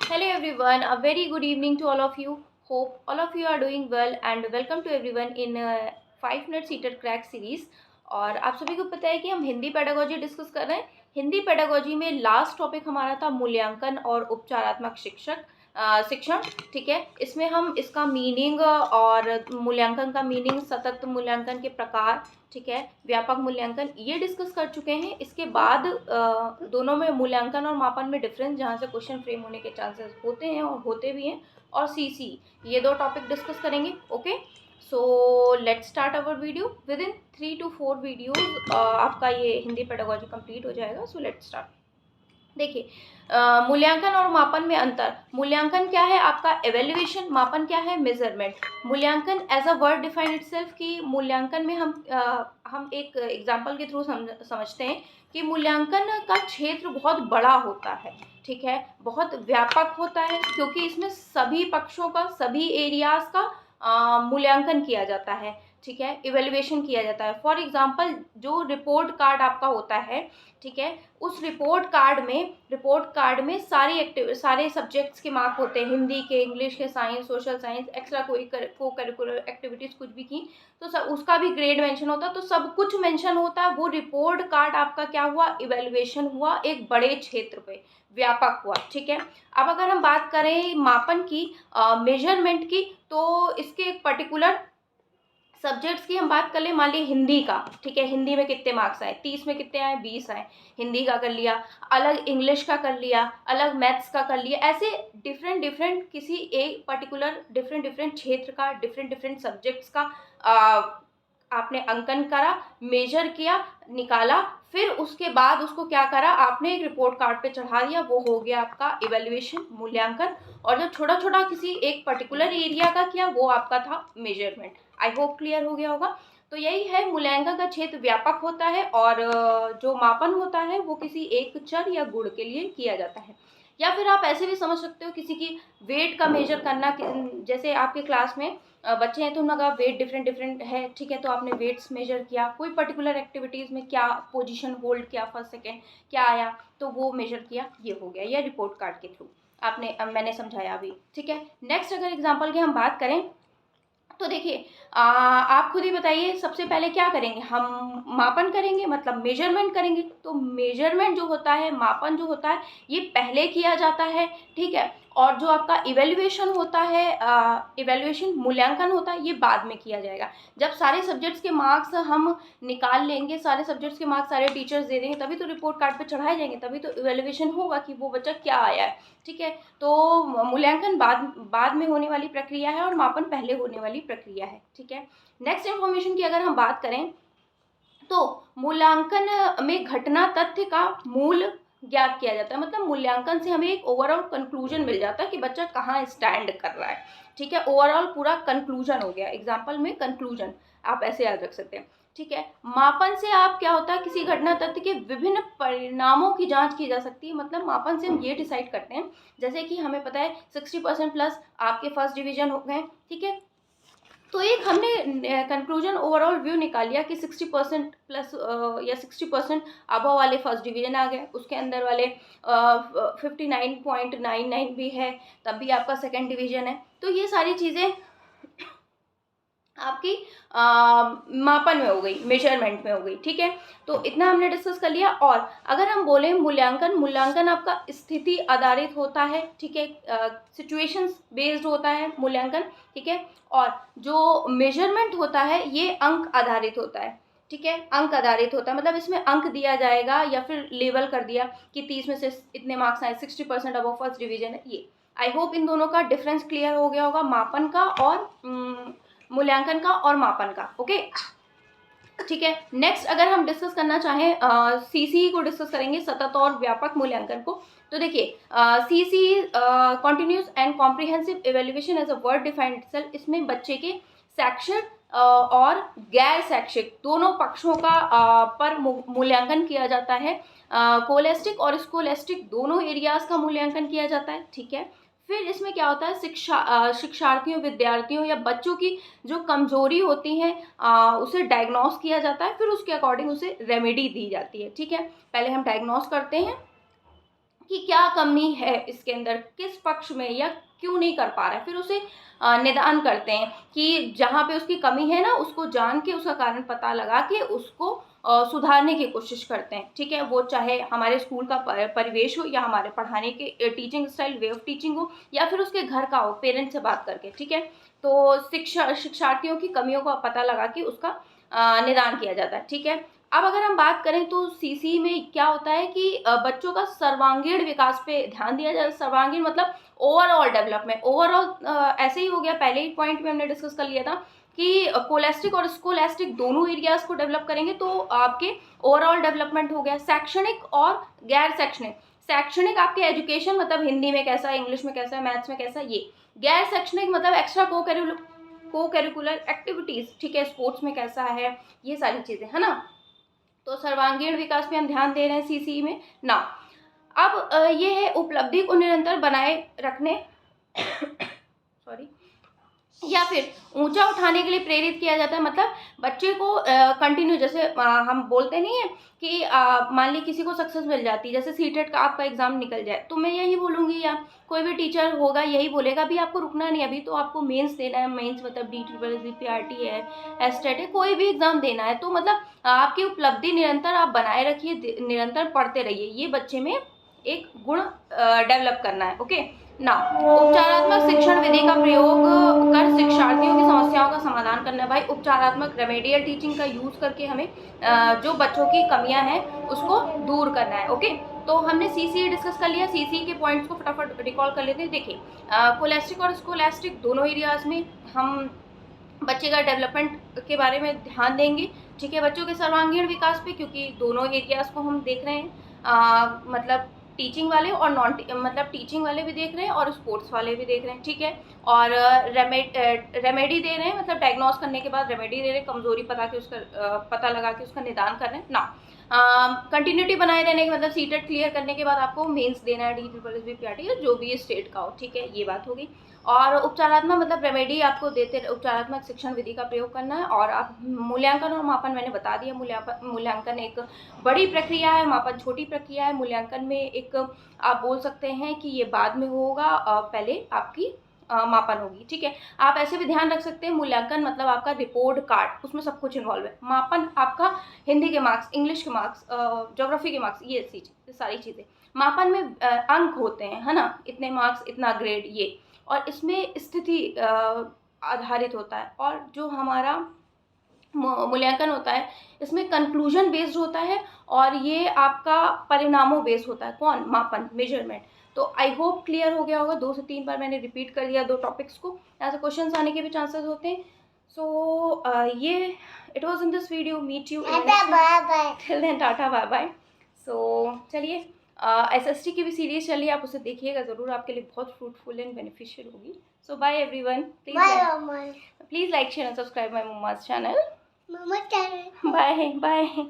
Hello everyone, a very good evening to all of you. Hope all of you are doing well and welcome to everyone in 5 minute seater crack series. और आप सभी को पता है कि हम Hindi pedagogy discuss कर रहे हैं। हिंदी पेडागोजी में लास्ट टॉपिक हमारा था मूल्यांकन और उपचारात्मक शिक्षण। ठीक है, इसमें हम इसका मीनिंग और मूल्यांकन का मीनिंग, सतत मूल्यांकन के प्रकार, ठीक है, व्यापक मूल्यांकन, ये डिस्कस कर चुके हैं। इसके बाद दोनों में मूल्यांकन और मापन में डिफरेंस, जहाँ से क्वेश्चन फ्रेम होने के चांसेस होते हैं और होते भी हैं, और सीसी, ये दो टॉपिक डिस्कस करेंगे। Okay, so let's start our video. With in 3 to 4 videos आपका ये हिंदी पेडागोजी कंप्लीट हो जाएगा। So let's start. देखिए, मूल्यांकन और मापन में अंतर। मूल्यांकन क्या है आपका एवेल्युएशन, मापन क्या है मेजरमेंट। मूल्यांकन as a word define itself, कि मूल्यांकन में हम एक एग्जांपल के थ्रू समझते हैं कि मूल्यांकन का क्षेत्र बहुत बड़ा होता है, ठीक है, बहुत व्यापक होता है, क्योंकि इसमें सभी पक्षों का, सभी एरियाज का मूल्यांकन किया जाता है, ठीक है, इवेल्युएशन किया जाता है। फॉर एग्जांपल, जो रिपोर्ट कार्ड आपका होता है, ठीक है, उस रिपोर्ट कार्ड में सारे सब्जेक्ट्स के मार्क होते हैं, हिंदी के, इंग्लिश के, साइंस, सोशल साइंस, एक्स्ट्रा कोई को करिकुलर एक्टिविटीज़ कुछ भी की तो सब उसका भी ग्रेड मेंशन होता है, तो सब कुछ मेंशन होता है। वो रिपोर्ट कार्ड आपका क्या हुआ, इवेल्युएशन हुआ, एक बड़े क्षेत्र पे व्यापक हुआ, ठीक है। अब अगर हम बात करें मापन की, मेजरमेंट की, तो इसके एक पर्टिकुलर सब्जेक्ट्स की हम बात कर ले। मान ली हिंदी का, ठीक है, हिंदी में कितने मार्क्स आए, 30 में कितने आए, 20 आए, हिंदी का कर लिया, अलग इंग्लिश का कर लिया, अलग मैथ्स का कर लिया, ऐसे डिफरेंट डिफरेंट किसी एक पर्टिकुलर डिफरेंट डिफरेंट क्षेत्र का, डिफरेंट डिफरेंट सब्जेक्ट्स का आपने अंकन करा, मेजर किया, निकाला, फिर उसके बाद उसको क्या करा, आपने एक रिपोर्ट कार्ड पे चढ़ा दिया। वो हो गया आपका इवेल्युएशन, मूल्यांकन। और जो छोटा छोटा किसी एक पर्टिकुलर एरिया का किया, वो आपका था मेजरमेंट। आई होप क्लियर हो गया होगा। तो यही है, मूल्यांकन का क्षेत्र व्यापक होता है, और जो मापन होता है वो किसी एक चर या गुण के लिए किया जाता है। या फिर आप ऐसे भी समझ सकते हो, किसी की वेट का मेजर करना, जैसे आपके क्लास में बच्चे हैं तो उनका वेट डिफरेंट डिफरेंट है, ठीक है, तो आपने वेट्स मेजर किया, कोई पर्टिकुलर एक्टिविटीज़ में क्या पोजीशन होल्ड किया, फर्स्ट सेकेंड क्या आया, तो वो मेजर किया, ये हो गया, या रिपोर्ट कार्ड के थ्रू आपने, मैंने समझाया अभी, ठीक है। नेक्स्ट अगर एग्जाम्पल की हम बात करें, तो देखिए, आप खुद ही बताइए, सबसे पहले क्या करेंगे, हम मापन करेंगे, मतलब मेजरमेंट करेंगे। तो मेजरमेंट जो होता है, मापन जो होता है, ये पहले किया जाता है, ठीक है, और जो आपका इवेल्युएशन होता है, इवेल्युएशन मूल्यांकन होता है, ये बाद में किया जाएगा। जब सारे सब्जेक्ट्स के मार्क्स हम निकाल लेंगे, सारे सब्जेक्ट्स के मार्क्स सारे टीचर्स दे देंगे, तभी तो रिपोर्ट कार्ड पे चढ़ाए जाएंगे, तभी तो इवेल्युएशन होगा कि वो बच्चा क्या आया है, ठीक है। तो मूल्यांकन बाद में होने वाली प्रक्रिया है और मापन पहले होने वाली प्रक्रिया है, ठीक है। नेक्स्ट इन्फॉर्मेशन की अगर हम बात करें, तो मूल्यांकन में घटना तथ्य का मूल ज्ञात किया जाता है। मतलब मूल्यांकन से हमें एक ओवरऑल कंक्लूजन मिल जाता है कि बच्चा कहाँ स्टैंड कर रहा है, ठीक है, ओवरऑल पूरा कंक्लूजन हो गया। एग्जाम्पल में कंक्लूजन आप ऐसे याद रख सकते हैं, ठीक है। मापन से आप क्या होता है, किसी घटना तथ्य के विभिन्न परिणामों की जांच की जा सकती है। मतलब मापन से हम ये डिसाइड करते हैं, जैसे कि हमें पता है 60% प्लस आपके फर्स्ट डिवीजन हो गए, ठीक है, तो एक हमने कंक्लूजन ओवरऑल व्यू निकाल लिया कि 60% प्लस या 60% अबव वाले फर्स्ट डिवीजन आ गए, उसके अंदर वाले 59.99 भी है, तब भी आपका सेकंड डिवीजन है। तो ये सारी चीज़ें आपकी मापन में हो गई, मेजरमेंट में हो गई, ठीक है। तो इतना हमने डिस्कस कर लिया। और अगर हम बोलें मूल्यांकन आपका स्थिति आधारित होता है, ठीक है, सिचुएशंस बेस्ड होता है मूल्यांकन, ठीक है। और जो मेजरमेंट होता है ये अंक आधारित होता है, ठीक है, अंक आधारित होता है। मतलब इसमें अंक दिया जाएगा या फिर लेवल कर दिया कि 30 में से इतने मार्क्स आए, 60% अबव फर्स्ट डिवीजन है। ये आई होप इन दोनों का डिफरेंस क्लियर हो गया होगा, मापन का और मूल्यांकन का और मापन का। ओके, ठीक है। नेक्स्ट अगर हम डिस्कस करना चाहें, सीसी को डिस्कस करेंगे, सतत और व्यापक मूल्यांकन को। तो देखिए, CC continuous and comprehensive evaluation as a word defined itself. इसमें बच्चे के शैक्षिक और गैर शैक्षिक दोनों पक्षों का पर मूल्यांकन किया जाता है। कोलेस्टिक और स्कोलेस्टिक दोनों एरियाज का मूल्यांकन किया जाता है, ठीक है। फिर इसमें क्या होता है, शिक्षार्थियों, विद्यार्थियों या बच्चों की जो कमजोरी होती है उसे डायग्नोस किया जाता है, फिर उसके अकॉर्डिंग उसे रेमेडी दी जाती है, ठीक है। पहले हम डायग्नोस करते हैं कि क्या कमी है इसके अंदर, किस पक्ष में, या क्यों नहीं कर पा रहा है। फिर उसे निदान करते हैं कि जहाँ पे उसकी कमी है ना, उसको जान के उसका कारण पता लगा के उसको सुधारने की कोशिश करते हैं। ठीक है, वो चाहे हमारे स्कूल का परिवेश हो, या हमारे पढ़ाने के teaching style, way of teaching हो, या फिर उसके घर का हो, पेरेंट्स से बात करके। ठीक है, तो शिक्षार्थियों की कमियों का पता लगा के उसका निदान किया जाता है। ठीक है, अब अगर हम बात करें तो सीसी में क्या होता है कि बच्चों का सर्वांगीण विकास पे ध्यान दिया जाए। सर्वांगीण मतलब ओवरऑल डेवलपमेंट। ओवरऑल ऐसे ही हो गया, पहले ही पॉइंट में हमने डिस्कस कर लिया था कि कोलेस्टिक और स्कोलेस्टिक दोनों एरियाज को डेवलप करेंगे तो आपके ओवरऑल डेवलपमेंट हो गया। शैक्षणिक और गैर शैक्षणिक। शैक्षणिक आपके एजुकेशन मतलब हिंदी में कैसा, इंग्लिश में कैसा, मैथ्स में कैसा, ये। गैर शैक्षणिक मतलब एक्स्ट्रा को करिकुलर एक्टिविटीज। ठीक है, स्पोर्ट्स में कैसा है, ये सारी चीजें, है ना। तो सर्वांगीण विकास पे हम ध्यान दे रहे हैं सीसी में ना। अब ये है उपलब्धि को निरंतर बनाए रखने सॉरी, या फिर ऊंचा उठाने के लिए प्रेरित किया जाता है। मतलब बच्चे को कंटिन्यू, जैसे हम बोलते नहीं है कि मान ली किसी को सक्सेस मिल जाती है, जैसे सीटेट का आपका एग्जाम निकल जाए, तो मैं यही बोलूँगी, या कोई भी टीचर होगा यही बोलेगा, अभी आपको रुकना नहीं, अभी तो आपको मेंस देना है। मेंस मतलब DSSS, PRT है, एस्टेट है, कोई भी एग्जाम देना है। तो मतलब आपकी उपलब्धि निरंतर आप बनाए रखिए, निरंतर पढ़ते रहिए। ये बच्चे में एक गुण डेवलप करना है। ओके ना। उपचारात्मक शिक्षण विधि का प्रयोग कर शिक्षार्थियों की समस्याओं का समाधान करना है। भाई उपचारात्मक रेमेडियल टीचिंग का यूज करके हमें जो बच्चों की कमियां हैं उसको दूर करना है। ओके, तो हमने सीसी डिस्कस कर लिया। सीसी के पॉइंट्स को फटाफट रिकॉल कर लेते हैं। देखिए, कोलेस्टिक और स्कोलेस्टिक दोनों एरियाज में हम बच्चे का डेवलपमेंट के बारे में ध्यान देंगे। ठीक है, बच्चों के सर्वांगीण विकास पे, क्योंकि दोनों एरियाज को हम देख रहे हैं, मतलब टीचिंग वाले और नॉन मतलब टीचिंग वाले भी देख रहे हैं और स्पोर्ट्स वाले भी देख रहे हैं। ठीक है, और रेमेडी दे रहे हैं, मतलब डायग्नोस करने के बाद रेमेडी दे रहे हैं, कमजोरी पता लगा के उसका निदान कर रहे हैं ना। कंटिन्यूटी बनाए रहने के मतलब सीटेट क्लियर करने के बाद आपको मेंस देना है, DSSS, PRT या जो भी स्टेट का हो। ठीक है, ये बात होगी। और उपचारात्मक मतलब रेमेडी आपको देते, उपचारात्मक शिक्षण विधि का प्रयोग करना है। और आप मूल्यांकन और मापन मैंने बता दिया। मूल्यांकन एक बड़ी प्रक्रिया है, मापन छोटी प्रक्रिया है। मूल्यांकन में एक आप बोल सकते हैं कि ये बाद में होगा, पहले आपकी मापन होगी। ठीक है, आप ऐसे भी ध्यान रख सकते हैं, मूल्यांकन मतलब आपका रिपोर्ट कार्ड, उसमें सब कुछ इन्वॉल्व है। मापन आपका हिंदी के मार्क्स, इंग्लिश के मार्क्स, ज्योग्राफी के मार्क्स, ये सारी चीज़ें। मापन में अंक होते हैं, है ना, इतने मार्क्स, इतना ग्रेड, ये। और इसमें स्थिति आधारित होता है। और जो हमारा मूल्यांकन होता है इसमें कंक्लूजन बेस्ड होता है, और ये आपका परिणामों बेस्ड होता है। कौन? मापन, मेजरमेंट। तो आई होप क्लियर हो गया होगा। 2 से 3 बार मैंने रिपीट कर दिया 2 टॉपिक्स को, ऐसे क्वेश्चंस आने के भी चांसेस होते हैं। सो ये it was in this video. Meet you till then, tata bye bye. So चलिए, SST की भी सीरीज चलिए, आप उसे देखिएगा ज़रूर, आपके लिए बहुत फ्रूटफुल एंड बेनिफिशियल होगी। So bye everyone, please like, share and subscribe my mamma's channel. Bye. Bye.